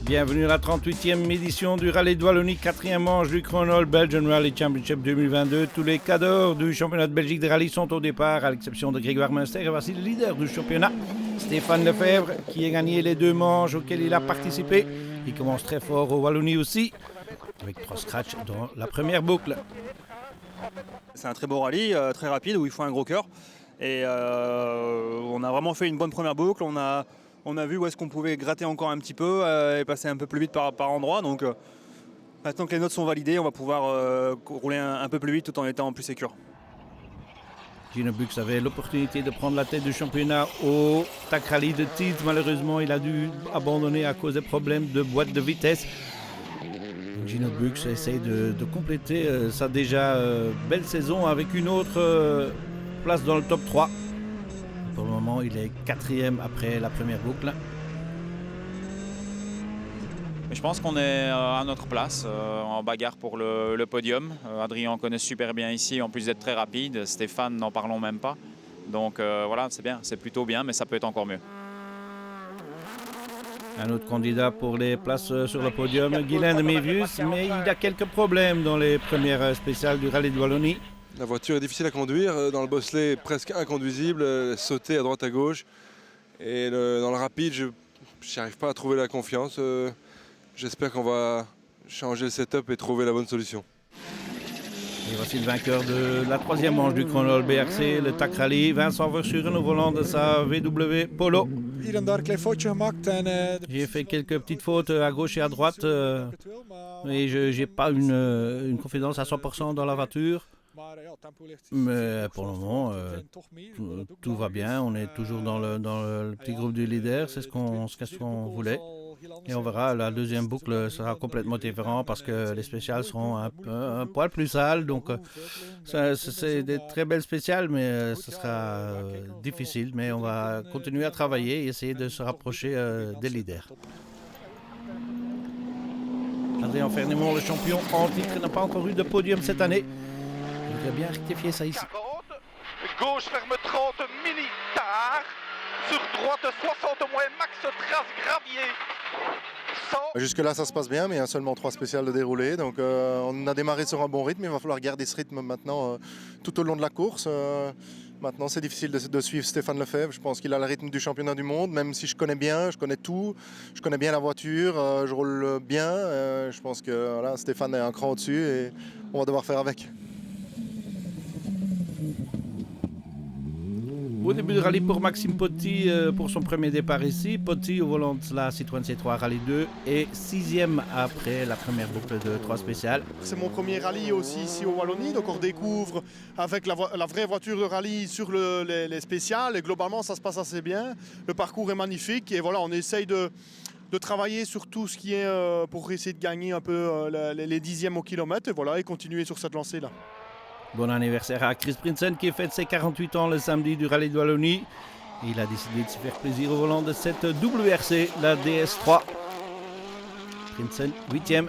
Bienvenue à la 38e édition du Rallye de Wallonie, 4e manche du Chronol Belgian Rally Championship 2022. Tous les cadors du championnat de Belgique de rallye sont au départ, à l'exception de Grégoire Munster. Et voici le leader du championnat, Stéphane Lefebvre, qui a gagné les 2 manches auxquelles il a participé. Il commence très fort au Wallonie aussi, avec 3 scratchs dans la première boucle. C'est un très beau rallye, très rapide, où il faut un gros cœur. Et on a vraiment fait une bonne première boucle. On a vu où est-ce qu'on pouvait gratter encore un petit peu et passer un peu plus vite par endroit. Donc maintenant que les notes sont validées, on va pouvoir rouler un peu plus vite tout en étant plus sécure. Gino Bux avait l'opportunité de prendre la tête du championnat au TAC Rally de Tielt. Malheureusement, il a dû abandonner à cause des problèmes de boîte de vitesse. Gino Bux essaye de compléter sa déjà belle saison avec une autre place dans le top 3. Pour le moment, il est 4e après la première boucle. Mais je pense qu'on est à notre place, en bagarre pour le podium. Adrien connaît super bien ici, en plus d'être très rapide. Stéphane, n'en parlons même pas. Donc voilà, c'est bien, c'est plutôt bien, mais ça peut être encore mieux. Un autre candidat pour les places sur le podium, Guylain de Mévius, mais il a quelques problèmes dans les premières spéciales du Rallye de Wallonie. La voiture est difficile à conduire, dans le bosselet presque inconduisible, sauter à droite à gauche. Et dans le rapide, je n'arrive pas à trouver la confiance. J'espère qu'on va changer le setup et trouver la bonne solution. Et voici le vainqueur de la 3e manche du Chronol BRC, le TAC Rally, Vincent Verschuren au volant de sa VW Polo. J'ai fait quelques petites fautes à gauche et à droite et je n'ai pas une confidence à 100% dans la voiture. Mais pour le moment, tout va bien. On est toujours dans le petit groupe du leader. C'est ce qu'on voulait. Et on verra, la deuxième boucle sera complètement différente parce que les spéciales seront un poil plus sales. Donc, c'est des très belles spéciales, mais ce sera difficile. Mais on va continuer à travailler et essayer de se rapprocher des leaders. Adrien Fernemont, le champion en titre, n'a pas encore eu de podium cette année. Il devrait bien rectifier ça ici. 40, gauche ferme 30, mini tard, sur droite 60 moins, max trace gravier. 100. Jusque-là, ça se passe bien, mais il y a seulement 3 spéciales de dérouler. Donc on a démarré sur un bon rythme, il va falloir garder ce rythme maintenant tout au long de la course. Maintenant, c'est difficile de suivre Stéphane Lefebvre. Je pense qu'il a le rythme du championnat du monde, même si je connais bien, je connais tout, je connais bien la voiture, je roule bien. Je pense que voilà, Stéphane est un cran au-dessus et on va devoir faire avec. Au début du rallye pour Maxime Poty pour son premier départ ici. Poty au volant de la Citroën C3 Rallye 2 et 6e après la première boucle de 3 spéciales. C'est mon premier rallye aussi ici au Wallonie, donc on redécouvre avec la vraie voiture de rallye sur les spéciales et globalement ça se passe assez bien. Le parcours est magnifique et voilà, on essaye de travailler sur tout ce qui est pour essayer de gagner un peu les dixièmes au kilomètre et voilà, et continuer sur cette lancée-là. Bon anniversaire à Chris Prinsen qui fête ses 48 ans le samedi du Rallye de Wallonie. Il a décidé de se faire plaisir au volant de cette WRC, la DS3. Prinsen, 8e.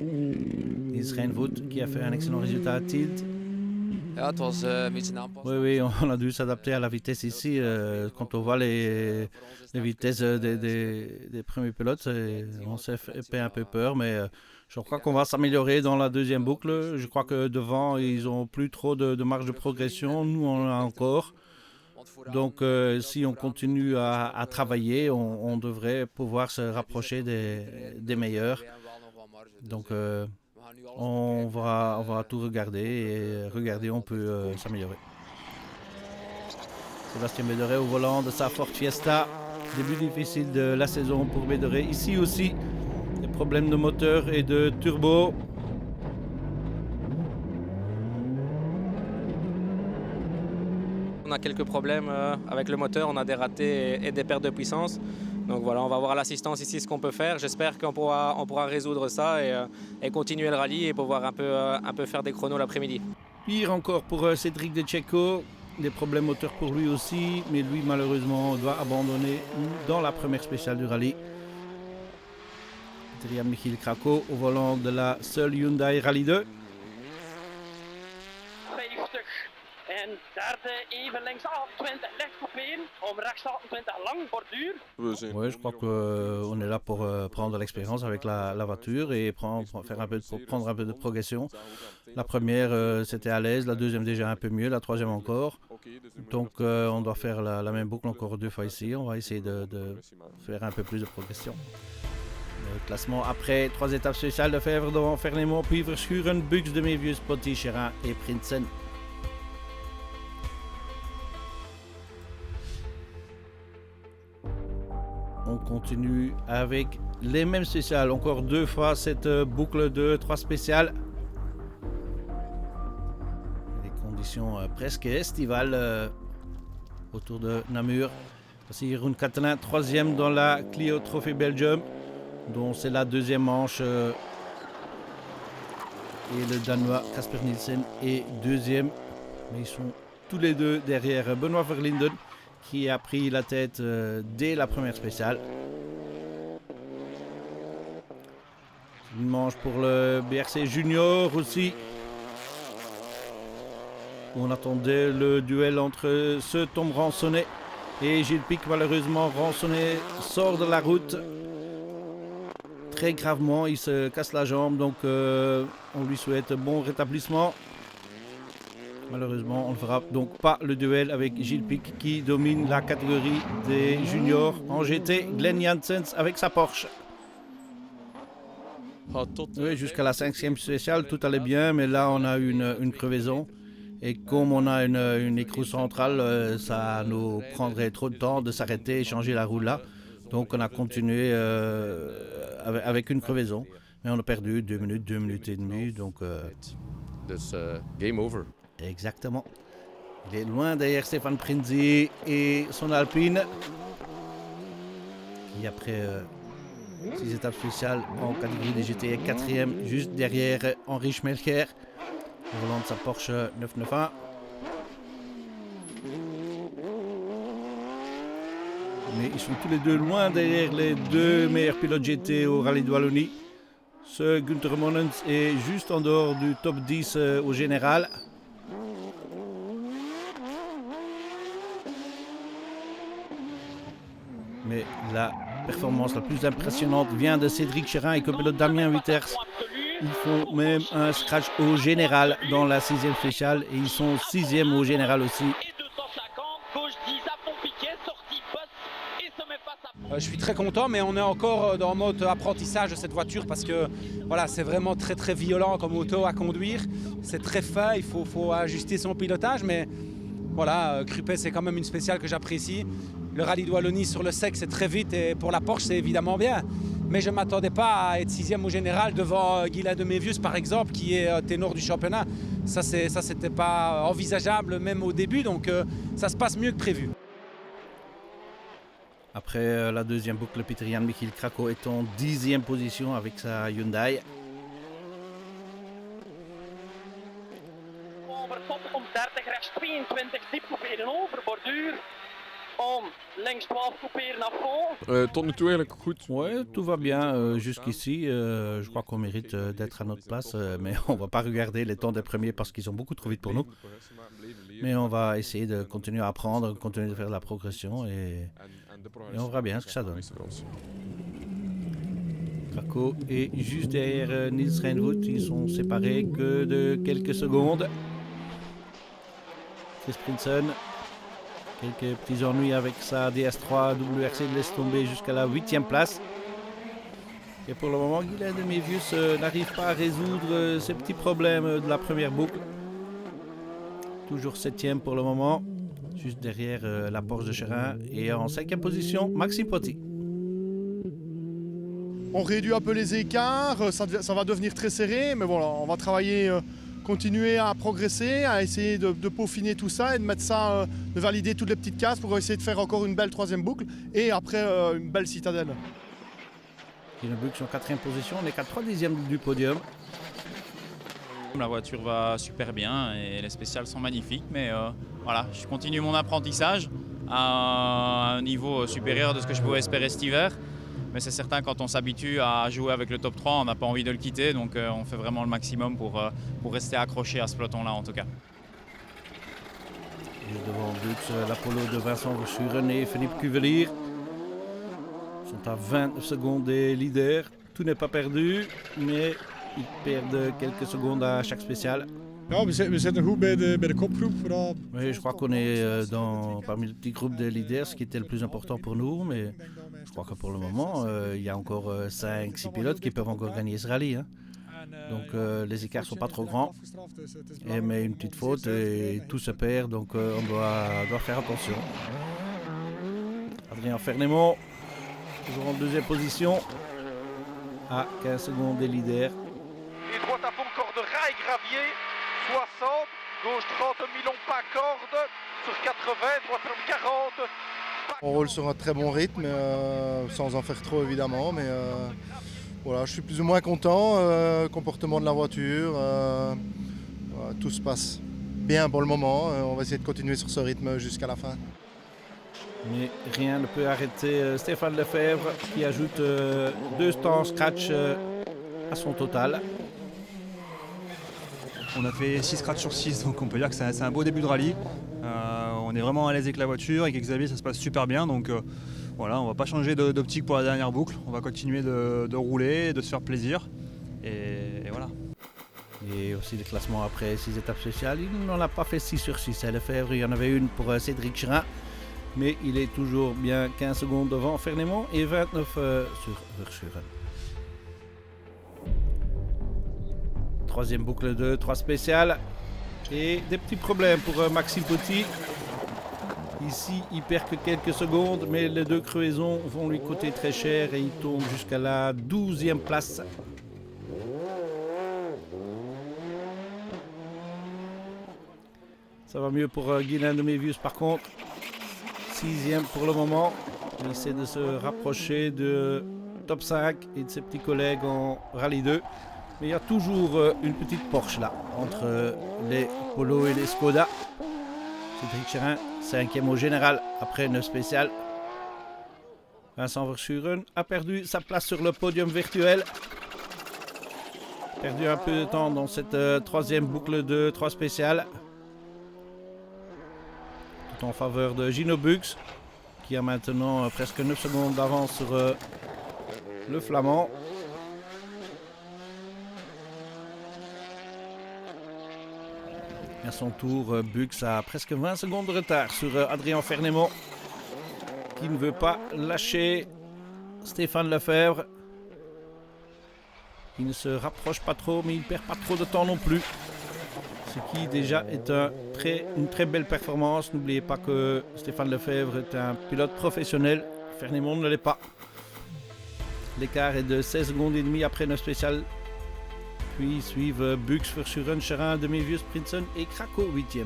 Nils Reinvoet qui a fait un excellent résultat à Tielt. Oui, on a dû s'adapter à la vitesse ici. Quand on voit les vitesses des premiers pilotes, on s'est fait un peu peur, mais je crois qu'on va s'améliorer dans la deuxième boucle. Je crois que devant, ils n'ont plus trop de marge de progression. Nous, on en a encore. Donc, si on continue à travailler, on devrait pouvoir se rapprocher des meilleurs. Donc, on va tout regarder et regarder, on peut s'améliorer. Sébastien Béderet au volant de sa Ford Fiesta. Début difficile de la saison pour Béderet. Ici aussi, des problèmes de moteur et de turbo. On a quelques problèmes avec le moteur, on a des ratés et des pertes de puissance. Donc voilà, on va voir à l'assistance ici ce qu'on peut faire. J'espère qu'on pourra résoudre ça et continuer le rallye et pouvoir un peu faire des chronos l'après-midi. Pire encore pour Cédric De Cecco, des problèmes moteurs pour lui aussi, mais lui malheureusement doit abandonner dans la première spéciale du rallye. Derrière Michiel Krakow au volant de la seule Hyundai Rallye 2. 50 En derde even linksaf 20 rechts couperen, om rechts 20 lang borduur. Oui, je crois qu'on est là pour prendre de l'expérience avec la voiture et prendre un peu de progression. La première, c'était à l'aise, la deuxième déjà un peu mieux, la troisième encore. Donc on doit faire la même boucle encore 2 fois ici. On va essayer de faire un peu plus de progression. Le classement après 3 étapes spéciales de Fèvre devant Fernemont, puis Verschuren, Bux, Demivius, Potty, Chérin et Prinsen. On continue avec les mêmes spéciales, encore 2 fois cette boucle de 3 spéciales. Des conditions presque estivales autour de Namur. Voici Jeroen Katelin, 3e dans la Clio Trophy Belgium, dont c'est la 2e manche. Et le Danois Kasper Nielsen est 2e. Mais ils sont tous les deux derrière Benoît Verlinden, qui a pris la tête dès la première spéciale. Une manche pour le BRC Junior aussi. On attendait le duel entre ce Tom Ransonnet et Gilles Pic. Malheureusement, Ransonnet sort de la route très gravement. Il se casse la jambe, donc on lui souhaite bon rétablissement. Malheureusement, on ne fera donc pas le duel avec Gilles Pic qui domine la catégorie des juniors en GT. Glenn Janssens avec sa Porsche. Oui, jusqu'à la 5e spéciale, tout allait bien, mais là on a une crevaison. Et comme on a une écrou centrale, ça nous prendrait trop de temps de s'arrêter et changer la roue là. Donc on a continué avec une crevaison. Mais on a perdu 2 minutes, 2 minutes et demie. Donc, game over. Exactement. Il est loin derrière Stéphane Prinzi et son Alpine. Et après 6 étapes spéciales en catégorie des GT, 4e, juste derrière Henri Schmelker, au volant de sa Porsche 991. Mais ils sont tous les deux loin derrière les 2 meilleurs pilotes GT au Rallye de Wallonie. Ce Günther Monens est juste en dehors du top 10 au général. Mais la performance la plus impressionnante vient de Cédric Chérin et copilote Damien Witters. Ils font même un scratch au général dans la 6e spéciale et ils sont 6e au général aussi. Je suis très content, mais on est encore dans le mode apprentissage de cette voiture parce que voilà, c'est vraiment très très violent comme auto à conduire. C'est très fin, il faut ajuster son pilotage, mais voilà, Krupé c'est quand même une spéciale que j'apprécie. Le rallye de Wallonie sur le sec c'est très vite et pour la Porsche c'est évidemment bien. Mais je ne m'attendais pas à être 6e au général devant Guylain de Mévius par exemple qui est ténor du championnat. Ça c'était pas envisageable même au début, donc ça se passe mieux que prévu. Après la 2e boucle, Peter Jan Michiel Krakow est en 10e position avec sa Hyundai. Overtop om 30 rechts 22 diep couperen over borduur. Om links 12 couperen à fond. Tot nu toe eigenlijk goed. Ouais, tout va bien jusqu'ici. Je crois qu'on mérite d'être à notre place, mais on va pas regarder les temps des premiers parce qu'ils sont beaucoup trop vite pour nous. Mais on va essayer de continuer à apprendre, continuer de faire de la progression et on verra bien ce que ça donne. Krakow est juste derrière Niels Reinwood. Ils sont séparés que de quelques secondes. Chris Prinsen, quelques petits ennuis avec sa DS3 WRC, laisse tomber jusqu'à la 8e place. Et pour le moment, Guylain de Mévius n'arrive pas à résoudre ces petits problèmes de la première boucle. Toujours 7e pour le moment, juste derrière la Porsche de Chérin. Et en 5e position, Maxime Potty. On réduit un peu les écarts, ça va devenir très serré, mais voilà, on va travailler, continuer à progresser, à essayer de peaufiner tout ça et de mettre ça, de valider toutes les petites cases pour essayer de faire encore une belle 3e boucle et après une belle citadelle. Kino Bux en 4e position, on est qu'à 3/10 du podium. La voiture va super bien et les spéciales sont magnifiques, mais voilà, je continue mon apprentissage à un niveau supérieur de ce que je pouvais espérer cet hiver. Mais c'est certain, quand on s'habitue à jouer avec le top 3, on n'a pas envie de le quitter, donc on fait vraiment le maximum pour rester accroché à ce peloton-là en tout cas. Juste devant Bux, l'Apollo de Vincent Verschuren et Philippe Cuvelier sont à 20 secondes des leaders. Tout n'est pas perdu, mais ils perdent quelques secondes à chaque spécial. Ja, we zitten goed bij de kopgroep. Oui, je crois qu'on est parmi le petit groupe des leaders, ce qui était le plus important pour nous. Mais je crois que pour le moment, il y a encore 5-6 pilotes qui peuvent encore gagner ce rallye. Hein. Donc les écarts ne sont pas trop grands. Mais une petite faute et tout se perd, donc on doit faire attention. Adrien Fernemont, toujours en deuxième position, à 15 secondes des leaders. Et droite à fond, corde rail gravier, 60, gauche 30, Milon pas corde, sur 80, droite 40. On roule sur un très bon rythme, sans en faire trop évidemment, mais voilà, je suis plus ou moins content. Comportement de la voiture, tout se passe bien pour le moment. On va essayer de continuer sur ce rythme jusqu'à la fin. Mais rien ne peut arrêter Stéphane Lefebvre qui ajoute 2 temps scratch à son total. On a fait 6 scratch sur 6, donc on peut dire que c'est un beau début de rallye. On est vraiment à l'aise avec la voiture, avec Xavier ça se passe super bien, donc voilà, on va pas changer d'optique pour la dernière boucle. On va continuer de rouler, de se faire plaisir, et voilà. Et aussi le classement après 6 étapes spéciales, il n'en a pas fait 6 sur 6 à Lefebvre, il y en avait une pour Cédric Cherin. Mais il est toujours bien 15 secondes devant Fernemont et 29 sur Verschuren. Troisième boucle de 3 spéciales. Et des petits problèmes pour Maxime Petit. Ici, il perd que quelques secondes, mais les 2 crevaisons vont lui coûter très cher et il tombe jusqu'à la 12e place. Ça va mieux pour Guylain de Mévius par contre. 6e pour le moment. Il essaie de se rapprocher de top 5 et de ses petits collègues en Rallye 2. Mais il y a toujours une petite Porsche là, entre les Polo et les Skoda. Cédric Cherin, 5e au général, après 9 spéciales. Vincent Verschuren a perdu sa place sur le podium virtuel. Perdu un peu de temps dans cette 3e boucle de 3 spéciales. En faveur de Gino Bux qui a maintenant presque 9 secondes d'avance sur le Flamand. À son tour, Bux a presque 20 secondes de retard sur Adrien Fernemont qui ne veut pas lâcher Stéphane Lefebvre. Il ne se rapproche pas trop mais il ne perd pas trop de temps non plus. Ce qui déjà est une très belle performance. N'oubliez pas que Stéphane Lefebvre est un pilote professionnel. Fernemont ne l'est pas. L'écart est de 16 secondes et demie après 9 spéciales. Puis suivent Bux, Verschuren, Cherin, de Mévius, Prinsen et Krakow 8e.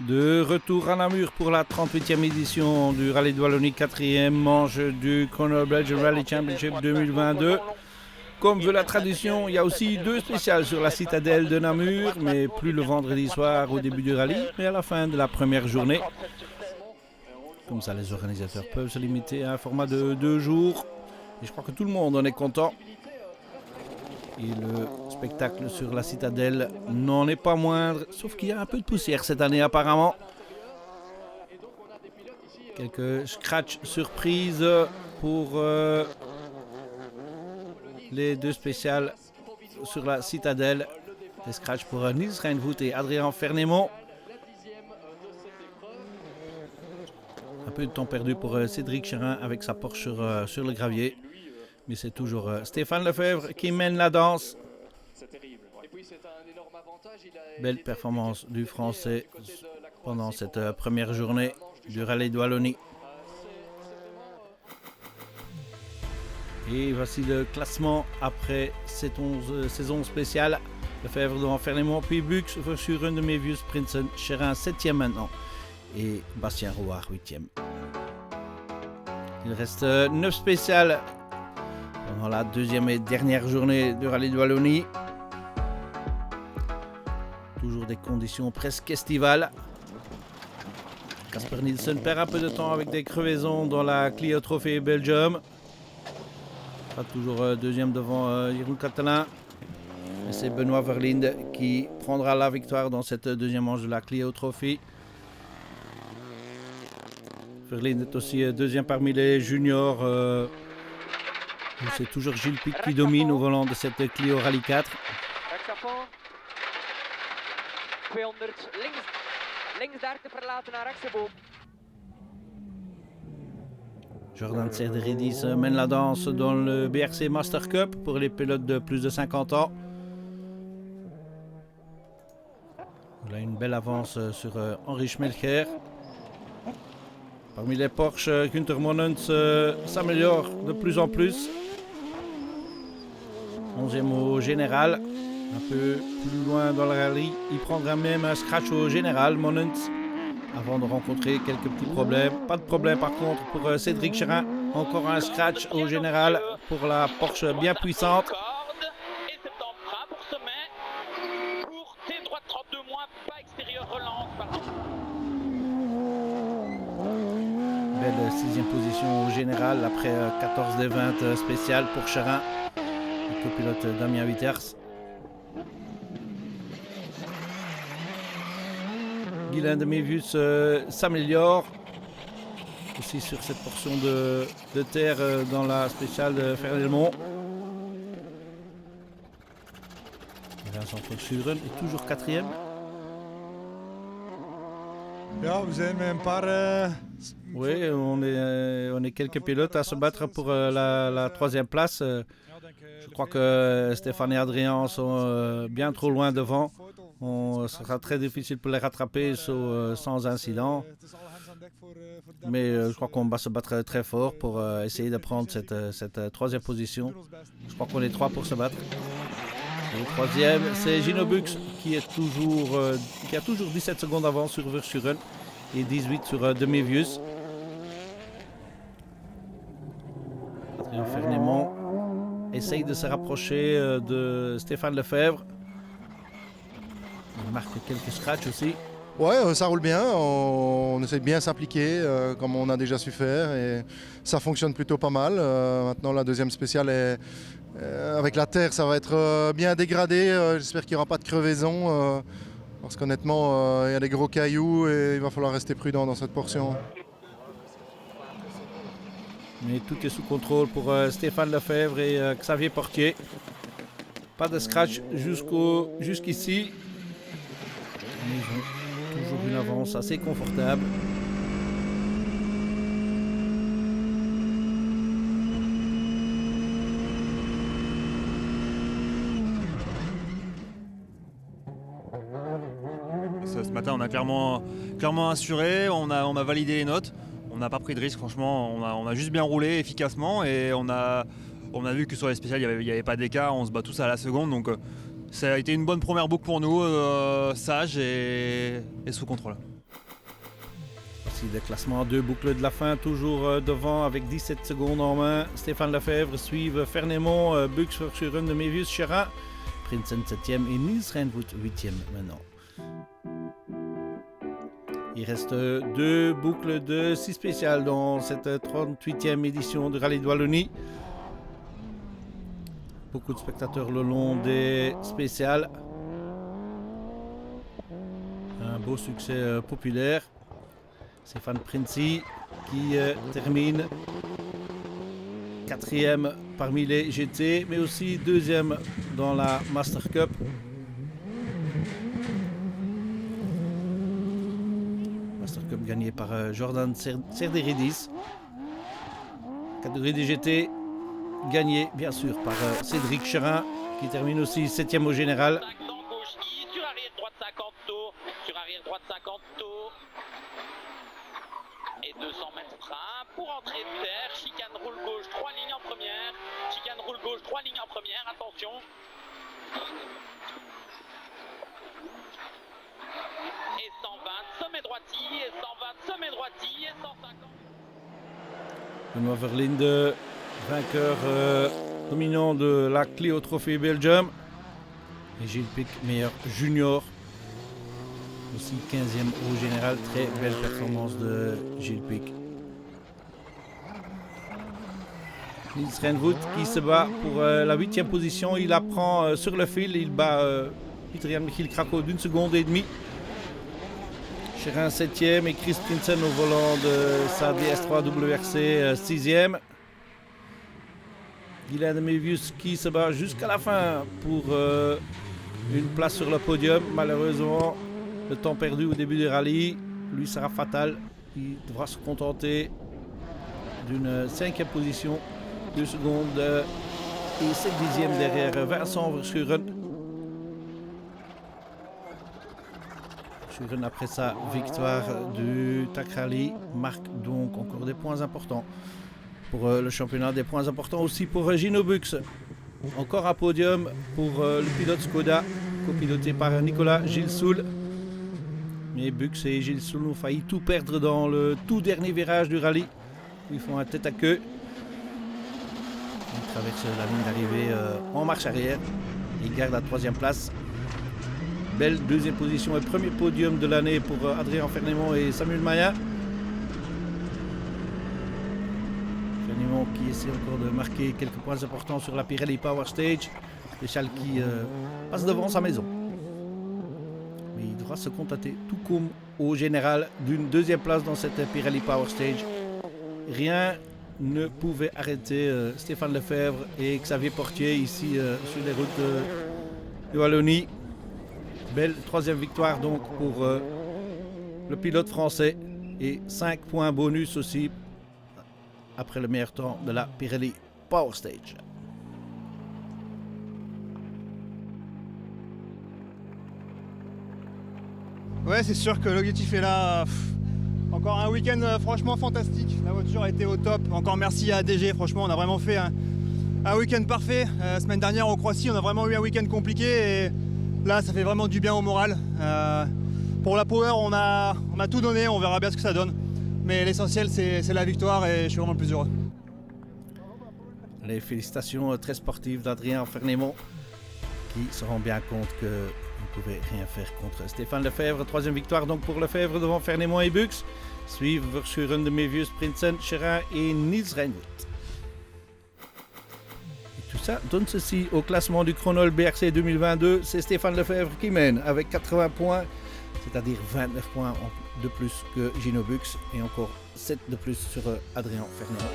De retour à Namur pour la 38e édition du Rallye de Wallonie, 4e manche du Conor Belgian Rally Championship 2022. Comme veut la tradition, il y a aussi 2 spéciales sur la citadelle de Namur, mais plus le vendredi soir au début du rallye, mais à la fin de la première journée. Comme ça, les organisateurs peuvent se limiter à un format de 2 jours. Et je crois que tout le monde en est content. Et le spectacle sur la citadelle n'en est pas moindre, sauf qu'il y a un peu de poussière cette année apparemment. Quelques scratchs surprises pour les 2 spéciales sur la citadelle. Des scratchs pour Niels Reinvoet et Adrien Fernemont. Un peu de temps perdu pour Cédric Cherin avec sa Porsche sur le gravier. Mais c'est toujours Stéphane Lefebvre qui mène la danse. Belle performance du Français pendant cette première journée du Rallye de Wallonie. Et voici le classement après cette saison spéciale. Lefebvre devant Fernemont, puis Bux, Verschuren, de Mévius, Prinsen, Cherin 7e maintenant. et Bastien Rouard 8e. Il reste 9 spéciales pendant la deuxième et dernière journée du Rallye de Wallonie. Toujours des conditions presque estivales. Casper Nielsen perd un peu de temps avec des crevaisons dans la Clio Trophy Belgium. Pas toujours deuxième devant Jeroen Catalin. Et c'est Benoît Verlinde qui prendra la victoire dans cette deuxième manche de la Clio Trophy. Verlinde est aussi deuxième parmi les juniors. C'est toujours Gilles Pic qui domine au volant de cette Clio Rallye 4. Jordan Cerderidis mène la danse dans le BRC Master Cup pour les pilotes de plus de 50 ans. Il a une belle avance sur Henri Schmelcher. Parmi les Porsche, Günther Monens s'améliore de plus en plus. 11e au général. Un peu plus loin dans le rallye, il prendra même un scratch au général, Monens, avant de rencontrer quelques petits problèmes. Pas de problème par contre pour Cédric Cherin. Encore un scratch au général pour la Porsche bien puissante. Belle 6e position au général après 14 des 20 spéciales pour Cherin. Le copilote Damien Witters. Guylain de Mévius s'améliore aussi sur cette portion de terre dans la spéciale de Fernelmont. Vincent Verschuren est toujours 4e. Ja, we zijn met een paar... Oui, on est quelques pilotes à se battre pour la 3e place. Je crois que Stéphane et Adrien sont bien trop loin devant. Ce sera très difficile pour les rattraper sans incident. Mais je crois qu'on va se battre très fort pour essayer de prendre cette 3e position. Je crois qu'on est 3 pour se battre. Et le 3e, c'est Gino Bux qui a toujours 17 secondes d'avance sur Verschuren et 18 sur Demevius. Adrien Fernelmont essaye de se rapprocher de Stéphane Lefebvre. Il marque quelques scratchs aussi. Ouais, ça roule bien. On essaie de bien s'appliquer comme on a déjà su faire et ça fonctionne plutôt pas mal. Maintenant, la deuxième spéciale est avec la terre, ça va être bien dégradé. J'espère qu'il n'y aura pas de crevaison parce qu'honnêtement, il y a des gros cailloux et il va falloir rester prudent dans cette portion. Mais tout est sous contrôle pour Stéphane Lefebvre et Xavier Portier. Pas de scratch jusqu'ici. Mais ils ont toujours une avance assez confortable. Ce matin, on a clairement assuré, on a validé les notes. On n'a pas pris de risque, franchement, on a juste bien roulé efficacement et on a vu que sur les spéciales, il n'y avait pas d'écart, on se bat tous à la seconde. Donc ça a été une bonne première boucle pour nous, sage et sous contrôle. Voici le classement à 2 boucles de la fin, toujours devant avec 17 secondes en main. Stéphane Lefebvre suivent Fernelmont, Bux, Verschuren, Demevius, Cherin, Prinsen 7e et Niels Reinvoet 8e maintenant. Il reste 2 boucles de 6 spéciales dans cette 38e édition du Rallye de Wallonie. Beaucoup de spectateurs le long des spéciales. Un beau succès populaire. Stéphane Prinzi qui termine 4e parmi les GT, mais aussi 2e dans la Master Cup. Master Cup gagné par Jordan Cerderidis. Catégorie des GT gagné bien sûr par Cédric Cherin qui termine aussi 7e au général. Sur arrière droite 50 tours, sur arrière droite 50 tours. Et 200 mètres frein pour entrer de terre, chicane roule gauche, 3 lignes en première, chicane roule gauche, 3 lignes en première, attention. Et 120, sommet droitier, 120 semé droitier, 150. Benoît Verlinde, vainqueur dominant de la Clio Trophy Belgium. Et Gilles Pic, meilleur junior. Aussi 15e au général. Très belle performance de Gilles Pic. Niels Renvoet qui se bat pour la 8e position. Il apprend sur le fil. Il bat Pieter-Jan Michiel Krakow d'1 seconde et demie. Chérin 7e et Chris Prinsen au volant de sa DS3 WRC 6e. Guylain de Mévius qui se bat jusqu'à la fin pour une place sur le podium. Malheureusement, le temps perdu au début du rallye lui sera fatal. Il devra se contenter d'une 5e position, 2 secondes et 7 dixièmes derrière Vincent Verschuren. Verschuren, après sa victoire du TAC Rally, marque donc encore des points importants pour le championnat, des points importants aussi pour Gino Bux. Encore un podium pour le pilote Skoda, copiloté par Nicolas Gilsoul. Mais Bux et Gilsoul ont failli tout perdre dans le tout dernier virage du rallye. Ils font un tête à queue. Ils traversent la ligne d'arrivée en marche arrière. Ils gardent la 3e place. Belle 2e position et premier podium de l'année pour Adrien Fernemont et Samuel Maillat. Fernemont qui essaie encore de marquer quelques points importants sur la Pirelli Power Stage. Deschal qui passe devant sa maison. Mais il devra se contenter, tout comme au général, d'une 2e place dans cette Pirelli Power Stage. Rien ne pouvait arrêter Stéphane Lefebvre et Xavier Portier ici sur les routes de Wallonie. Belle 3e victoire donc pour le pilote français et 5 points bonus aussi après le meilleur temps de la Pirelli Power Stage. Ouais, c'est sûr que l'objectif est là. Encore un week-end franchement fantastique. La voiture a été au top. Encore merci à ADG. Franchement, on a vraiment fait un week-end parfait. La semaine dernière en Croatie, on a vraiment eu un week-end compliqué. Et là, ça fait vraiment du bien au moral. Pour la Power, on a tout donné. On verra bien ce que ça donne. Mais l'essentiel, c'est la victoire et je suis vraiment le plus heureux. Les félicitations très sportives d'Adrien Fernemont qui se rend bien compte que ne pouvait rien faire contre Stéphane Lefebvre. 3e victoire donc pour Lefebvre devant Fernemont et Bux. Suivent Verschuren, de Mévius, Prinsen, Chérin et Niels Renvoet. Tout ça donne ceci au classement du Chronol BRC 2022. C'est Stéphane Lefebvre qui mène avec 80 points, c'est-à-dire 29 points de plus que Gino Bux et encore 7 de plus sur Adrien Fernemont.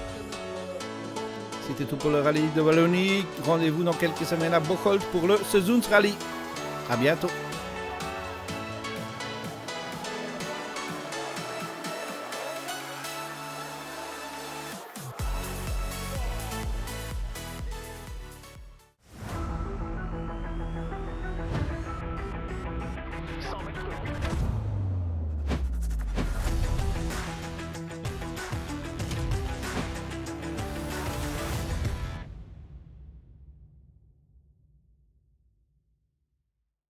C'était tout pour le rallye de Wallonie. Rendez-vous dans quelques semaines à Bocholt pour le Seizoensrally. À bientôt.